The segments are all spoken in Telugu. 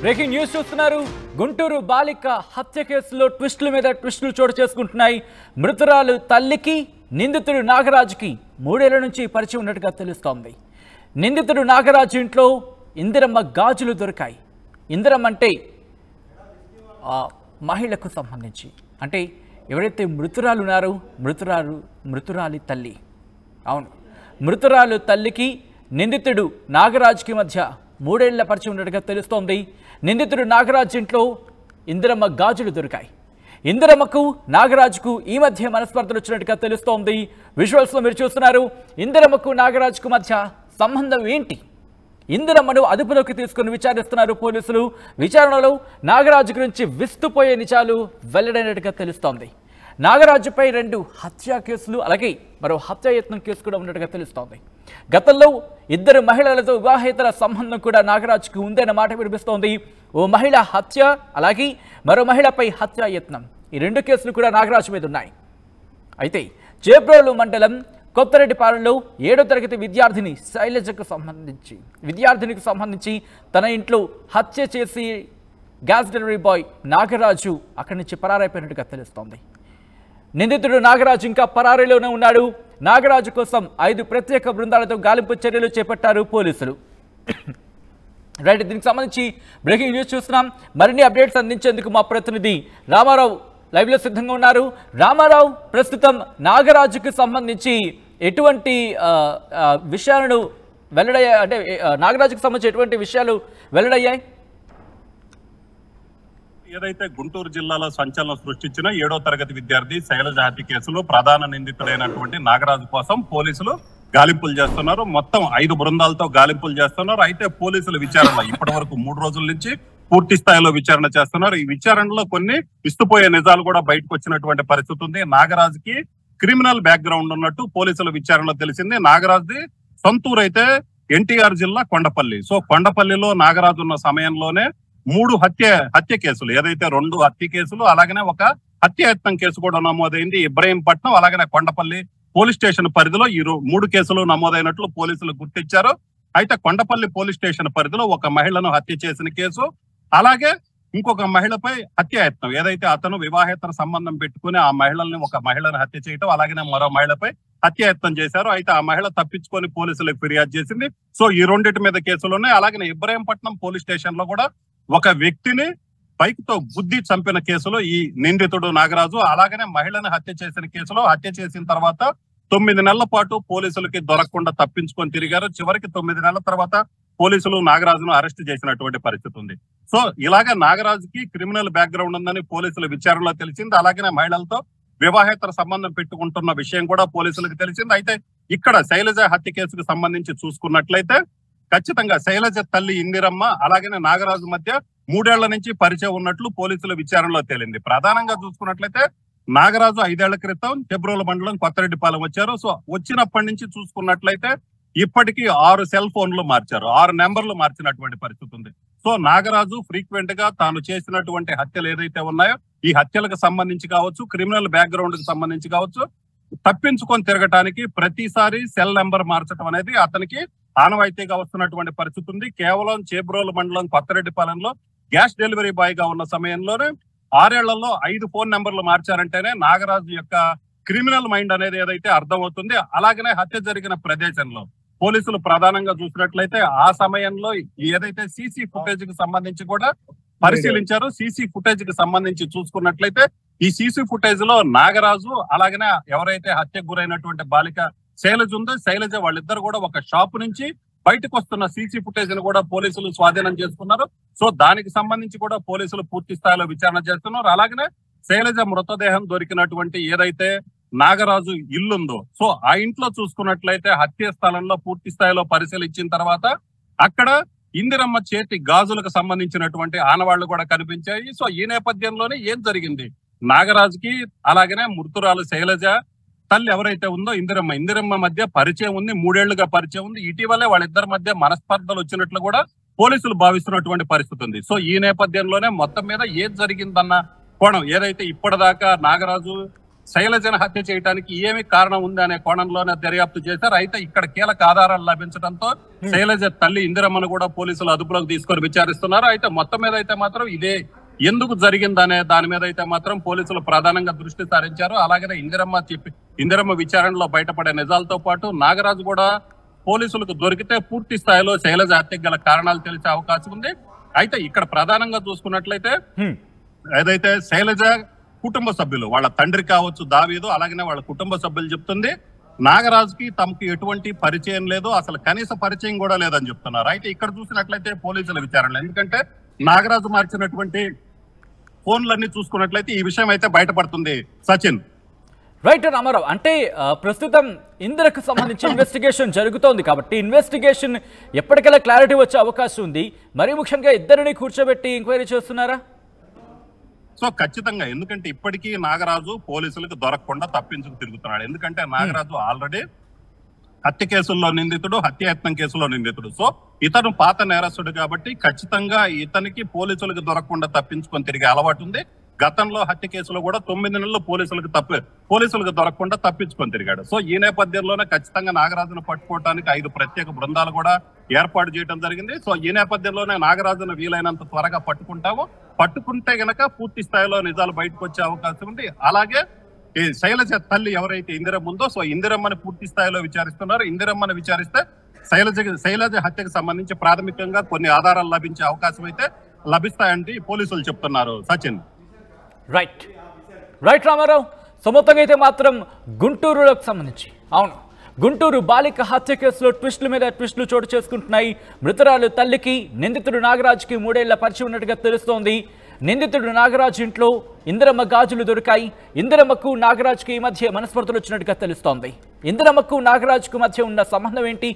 బ్రేకింగ్ న్యూస్ చూస్తున్నారు. గుంటూరు బాలిక హత్య కేసులో ట్విస్టుల మీద ట్విస్టులు చోటు చేసుకుంటున్నాయి. మృతురాలు తల్లికి నిందితుడు నాగరాజుకి 3 ఏళ్ల నుంచి పరిచయం ఉన్నట్టుగా తెలుస్తోంది. నిందితుడు నాగరాజు ఇంట్లో ఇందిరమ్మ గాజులు దొరికాయి. ఇందిరమ్మ అంటే మహిళకు సంబంధించి, అంటే ఎవరైతే మృతురాలు ఉన్నారో మృతురాలి తల్లి. అవును, మృతురాలు తల్లికి నిందితుడు నాగరాజుకి మధ్య 3 ఏళ్ల పరిచయం ఉన్నట్టుగా తెలుస్తోంది. నిందితుడు నాగరాజు ఇంట్లో ఇందిరమ్మ గాజులు దొరికాయి. ఇందిరమ్మకు నాగరాజుకు ఈ మధ్య మనస్పర్ధలు వచ్చినట్టుగా తెలుస్తోంది. విజువల్స్లో మీరు చూస్తున్నారు. ఇందిరమ్మకు నాగరాజుకు మధ్య సంబంధం ఏంటి? ఇందిరమ్మను అదుపులోకి తీసుకుని విచారిస్తున్నారు పోలీసులు. విచారణలో నాగరాజు గురించి విస్తుపోయే నిజాలు వెల్లడైనట్టుగా తెలుస్తోంది. నాగరాజుపై 2 హత్యా కేసులు, అలాగే మరో హత్యాయత్నం కేసు కూడా ఉన్నట్టుగా తెలుస్తోంది. గతంలో 2 మహిళలతో వివాహేతర సంబంధం కూడా నాగరాజుకు ఉందన్న మాట వినిపిస్తోంది. ఓ మహిళ హత్య, అలాగే మరో మహిళపై హత్యాయత్నం, ఈ 2 కేసులు కూడా నాగరాజు మీద ఉన్నాయి. అయితే చేబ్రోలు మండలం కొత్తరెడ్డిపాలెంలో 7వ తరగతి విద్యార్థినికి సంబంధించి తన ఇంట్లో హత్య చేసి గ్యాస్ డెలివరీ బాయ్ నాగరాజు అక్కడి నుంచి పరారైపోయినట్టుగా తెలుస్తోంది. నిందితుడు నాగరాజు ఇంకా పరారీలోనే ఉన్నాడు. నాగరాజు కోసం 5 ప్రత్యేక బృందాలతో గాలింపు చర్యలు చేపట్టారు పోలీసులు. రైట్, దీనికి సంబంధించి బ్రేకింగ్ న్యూస్ చూస్తున్నాం. మరిన్ని అప్డేట్స్ అందించేందుకు మా ప్రతినిధి రామారావు లైవ్లో సిద్ధంగా ఉన్నారు. రామారావు, ప్రస్తుతం నాగరాజుకు సంబంధించి ఎటువంటి విషయాలను వెల్లడయ్యాయి, అంటే నాగరాజుకు సంబంధించి ఎటువంటి విషయాలు వెల్లడయ్యాయి? ఏదైతే గుంటూరు జిల్లాలో సంచలనం సృష్టించిన 7వ తరగతి విద్యార్థి శైలజ హత్య కేసులో ప్రధాన నిందితుడైనటువంటి నాగరాజు కోసం పోలీసులు గాలింపులు చేస్తున్నారు. మొత్తం 5 బృందాలతో గాలింపులు చేస్తున్నారు. అయితే పోలీసుల విచారణ ఇప్పటి వరకు 3 రోజుల నుంచి పూర్తి స్థాయిలో విచారణ చేస్తున్నారు. ఈ విచారణలో కొన్ని విస్తుపోయే నిజాలు కూడా బయటకు వచ్చినటువంటి పరిస్థితి ఉంది. నాగరాజుకి క్రిమినల్ బ్యాక్గ్రౌండ్ ఉన్నట్టు పోలీసుల విచారణలో తెలిసింది. నాగరాజుది సొంతూరు అయితే ఎన్టీఆర్ జిల్లా కొండపల్లి. సో కొండపల్లిలో నాగరాజు ఉన్న సమయంలోనే 3 హత్య కేసులు, ఏదైతే 2 హత్య కేసులు, అలాగనే ఒక హత్యాయత్నం కేసు కూడా నమోదైంది. ఇబ్రహీంపట్నం అలాగనే కొండపల్లి పోలీస్ స్టేషన్ పరిధిలో ఈ 3 కేసులు నమోదైనట్లు పోలీసులు గుర్తించారు. అయితే కొండపల్లి పోలీస్ స్టేషన్ పరిధిలో ఒక మహిళను హత్య చేసిన కేసు, అలాగే ఇంకొక మహిళపై హత్యాయత్నం, ఏదైతే అతను వివాహేతర సంబంధం పెట్టుకుని ఆ ఒక మహిళను హత్య చేయటం, అలాగే మరో మహిళపై హత్యాయత్నం చేశారు. అయితే ఆ మహిళ తప్పించుకొని పోలీసులకు ఫిర్యాదు చేసింది. సో ఈ 2 మీద కేసులు ఉన్నాయి. అలాగే ఇబ్రహీంపట్నం పోలీస్ స్టేషన్ లో కూడా ఒక వ్యక్తిని బైక్తో గుద్ది చంపిన కేసులో ఈ నిందితుడు నాగరాజు, అలాగనే మహిళను హత్య చేసిన కేసులో హత్య చేసిన తర్వాత 9 నెలల పాటు పోలీసులకి దొరకకుండా తప్పించుకొని తిరిగారు. చివరికి 9 నెలల తర్వాత పోలీసులు నాగరాజును అరెస్ట్ చేసినటువంటి పరిస్థితి ఉంది. సో ఇలాగే నాగరాజుకి క్రిమినల్ బ్యాక్గ్రౌండ్ ఉందని పోలీసుల విచారణలో తెలిసింది. అలాగే మహిళలతో వివాహేతర సంబంధం పెట్టుకుంటున్న విషయం కూడా పోలీసులకు తెలిసింది. అయితే ఇక్కడ శైలజ హత్య కేసుకు సంబంధించి చూసుకున్నట్లయితే ఖచ్చితంగా శైలజ తల్లి ఇందిరమ్మ అలాగే నాగరాజు మధ్య 3 ఏళ్ల నుంచి పరిచయం ఉన్నట్లు పోలీసుల విచారణలో తేలింది. ప్రధానంగా చూసుకున్నట్లయితే నాగరాజు 5 ఏళ్ల క్రితం చేబ్రోలు మండలం కొత్తరెడ్డిపాలెం వచ్చారు. సో వచ్చినప్పటి నుంచి చూసుకున్నట్లయితే ఇప్పటికీ 6 సెల్ ఫోన్లు మార్చారు, 6 నెంబర్లు మార్చినటువంటి పరిస్థితి ఉంది. సో నాగరాజు ఫ్రీక్వెంట్ గా తాను చేసినటువంటి హత్యలు ఏదైతే ఉన్నాయో, ఈ హత్యలకు సంబంధించి కావచ్చు, క్రిమినల్ బ్యాక్గ్రౌండ్ కి సంబంధించి కావచ్చు, తప్పించుకొని తిరగటానికి ప్రతిసారి సెల్ నెంబర్ మార్చడం అనేది అతనికి ఆనవాయితీగా వస్తున్నటువంటి పరిస్థితి ఉంది. కేవలం చేబ్రోలు మండలం కొత్తరెడ్డిపాలెంలో గ్యాస్ డెలివరీ బాయ్ గా ఉన్న సమయంలోనే 6 ఏళ్లలో 5 ఫోన్ నెంబర్లు మార్చారంటేనే నాగరాజు యొక్క క్రిమినల్ మైండ్ అనేది ఏదైతే అర్థమవుతుంది. అలాగనే హత్య జరిగిన ప్రదేశంలో పోలీసులు ప్రధానంగా చూసినట్లయితే ఆ సమయంలో ఏదైతే సీసీ ఫుటేజ్ కి సంబంధించి కూడా పరిశీలించారు. సీసీ ఫుటేజ్ కి సంబంధించి చూసుకున్నట్లయితే ఈ సీసీ ఫుటేజ్ లో నాగరాజు అలాగనే ఎవరైతే హత్యకు గురైనటువంటి బాలిక శైలజ ఉందో, శైలజ వాళ్ళిద్దరు కూడా ఒక షాప్ నుంచి బయటకు వస్తున్న సీసీ ఫుటేజ్ ను కూడా పోలీసులు స్వాధీనం చేసుకున్నారు. సో దానికి సంబంధించి కూడా పోలీసులు పూర్తి స్థాయిలో విచారణ చేస్తున్నారు. అలాగనే శైలజ మృతదేహం దొరికినటువంటి ఏదైతే నాగరాజు ఇల్లుందో, సో ఆ ఇంట్లో చూసుకున్నట్లయితే హత్య స్థలంలో పూర్తి స్థాయిలో పరిశీలించిన తర్వాత అక్కడ ఇందిరమ్మ చేతి గాజులకు సంబంధించినటువంటి ఆనవాళ్లు కూడా కనిపించాయి. సో ఈ నేపథ్యంలోనే ఏం జరిగింది, నాగరాజుకి అలాగనే మృతురాలు శైలజ తల్లి ఎవరైతే ఉందో ఇందిరమ్మ మధ్య పరిచయం ఉంది, 3 ఏళ్లుగా పరిచయం ఉంది. ఇటీవలే వాళ్ళిద్దరి మధ్య మనస్పర్ధలు వచ్చినట్లు కూడా పోలీసులు భావిస్తున్నటువంటి పరిస్థితి ఉంది. సో ఈ నేపథ్యంలోనే మొత్తం మీద ఏం జరిగిందన్న కోణం, ఏదైతే ఇప్పటిదాకా నాగరాజు శైలజను హత్య చేయడానికి ఏమి కారణం ఉంది అనే కోణంలోనే దర్యాప్తు చేశారు. అయితే ఇక్కడ కీలక ఆధారాలు లభించడంతో శైలజ తల్లి ఇందిరమ్మను కూడా పోలీసులు అదుపులోకి తీసుకొని విచారిస్తున్నారు. అయితే మొత్తం మీద అయితే మాత్రం ఇదే ఎందుకు జరిగిందనే దాని మీద అయితే మాత్రం పోలీసులు ప్రధానంగా దృష్టి సారించారు. అలాగే ఇందిరమ్మ విచారణలో బయటపడే నిజాలతో పాటు నాగరాజు కూడా పోలీసులకు దొరికితే పూర్తి స్థాయిలో శైలజ హత్యకు గల కారణాలు తెలిసే అవకాశం ఉంది. అయితే ఇక్కడ ప్రధానంగా చూసుకున్నట్లయితే ఏదైతే శైలజ కుటుంబ సభ్యులు వాళ్ళ తండ్రి కావచ్చు దావీదు, అలాగనే వాళ్ళ కుటుంబ సభ్యులు చెప్తుంది నాగరాజుకి తమకు ఎటువంటి పరిచయం లేదు, అసలు కనీస పరిచయం కూడా లేదని చెప్తున్నారు. అయితే ఇక్కడ చూసినట్లయితే పోలీసుల విచారణ, ఎందుకంటే నాగరాజు మార్చినటువంటి ఫోన్లన్నీ చూసుకున్నట్లయితే ఈ విషయం అయితే బయటపడుతుంది. సచిన్ రైట్ రామారావు, అంటే ప్రస్తుతం ఇందిరకు సంబంధించి ఇన్వెస్టిగేషన్ జరుగుతోంది కాబట్టి ఇన్వెస్టిగేషన్ ఎప్పటికైనా క్లారిటీ వచ్చే అవకాశం ఉంది. మరీ ముఖ్యంగా ఇద్దరిని కూర్చోబెట్టి ఎంక్వైరీ చేస్తున్నారా? సో ఖచ్చితంగా, ఎందుకంటే ఇప్పటికీ నాగరాజు పోలీసులకు దొరకకుండా తప్పించుకు తిరుగుతున్నాడు. ఎందుకంటే నాగరాజు ఆల్రెడీ హత్య కేసుల్లో నిందితుడు, హత్యాయత్నం కేసులో నిందితుడు. సో ఇతను పాత నేరస్తుడు కాబట్టి ఖచ్చితంగా ఇతనికి పోలీసులకు దొరకకుండా తప్పించుకొని తిరిగే అలవాటు ఉంది. గతంలో హత్య కేసులో కూడా 9 నెలలు పోలీసులకు దొరకకుండా తప్పించుకొని తిరిగాడు. సో ఈ నేపథ్యంలోనే ఖచ్చితంగా నాగరాజును పట్టుకోవడానికి 5 ప్రత్యేక బృందాలు కూడా ఏర్పాటు చేయడం జరిగింది. సో ఈ నేపథ్యంలోనే నాగరాజును వీలైనంత త్వరగా పట్టుకుంటే గనక పూర్తి స్థాయిలో నిజాలు బయటకు వచ్చే అవకాశం ఉంది. అలాగే ఈ శైలజ తల్లి ఎవరైతే ఇందిరమ్మ ఉందో, సో ఇందిరమ్మని పూర్తి స్థాయిలో విచారిస్తున్నారు. ఇందిరమ్మని విచారిస్తే శైలజ హత్యకు సంబంధించి ప్రాథమికంగా కొన్ని ఆధారాలు లభించే అవకాశం అయితే లభిస్తాయంటే పోలీసులు చెప్తున్నారు. సచిన్ రైట్ రామారావు, మొత్తంగా అయితే మాత్రం గుంటూరులకు సంబంధించి గుంటూరు బాలిక హత్య కేసులో ట్విస్టుల మీద ట్విస్టులు చోటు చేసుకుంటున్నాయి. మృతురాలు తల్లికి నిందితుడు నాగరాజుకి 3 ఏళ్ల పరిచయం ఉన్నట్టుగా తెలుస్తోంది. నిందితుడు నాగరాజు ఇంట్లో ఇందిరమ్మ గాజులు దొరికాయి. ఇందిరమ్మకు నాగరాజుకి మధ్య మనస్పర్ధలు వచ్చినట్టుగా తెలుస్తోంది. ఇందిరమ్మకు నాగరాజుకు మధ్య ఉన్న సంబంధం ఏంటి?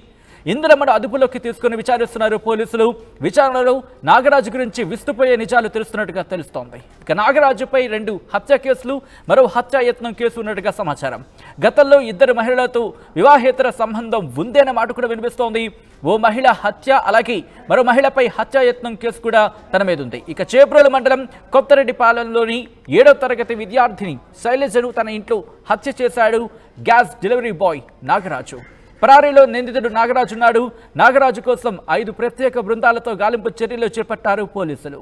ఇందిరమ్మను అదుపులోకి తీసుకుని విచారిస్తున్నారు పోలీసులు. విచారణలో నాగరాజు గురించి విస్తుపోయే నిజాలు తెలుస్తున్నట్టుగా తెలుస్తోంది. ఇక నాగరాజుపై 2 హత్య కేసులు, మరో హత్యాయత్నం కేసు ఉన్నట్టుగా సమాచారం. గతంలో 2 మహిళలతో వివాహేతర సంబంధం ఉంది అనే మాట కూడా వినిపిస్తోంది. ఓ మహిళ హత్య, అలాగే మరో మహిళపై హత్యాయత్నం కేసు కూడా తన మీద ఉంది. ఇక చేబ్రోలు మండలం కొత్తరెడ్డిపాలెంలోని 7వ తరగతి విద్యార్థిని శైలజను తన ఇంట్లో హత్య చేశాడు గ్యాస్ డెలివరీ బాయ్ నాగరాజు. పరారీలో నిందితుడు నాగరాజు ఉన్నాడు. నాగరాజు కోసం 5 ప్రత్యేక బృందాలతో గాలింపు చర్యలు చేపట్టారు పోలీసులు.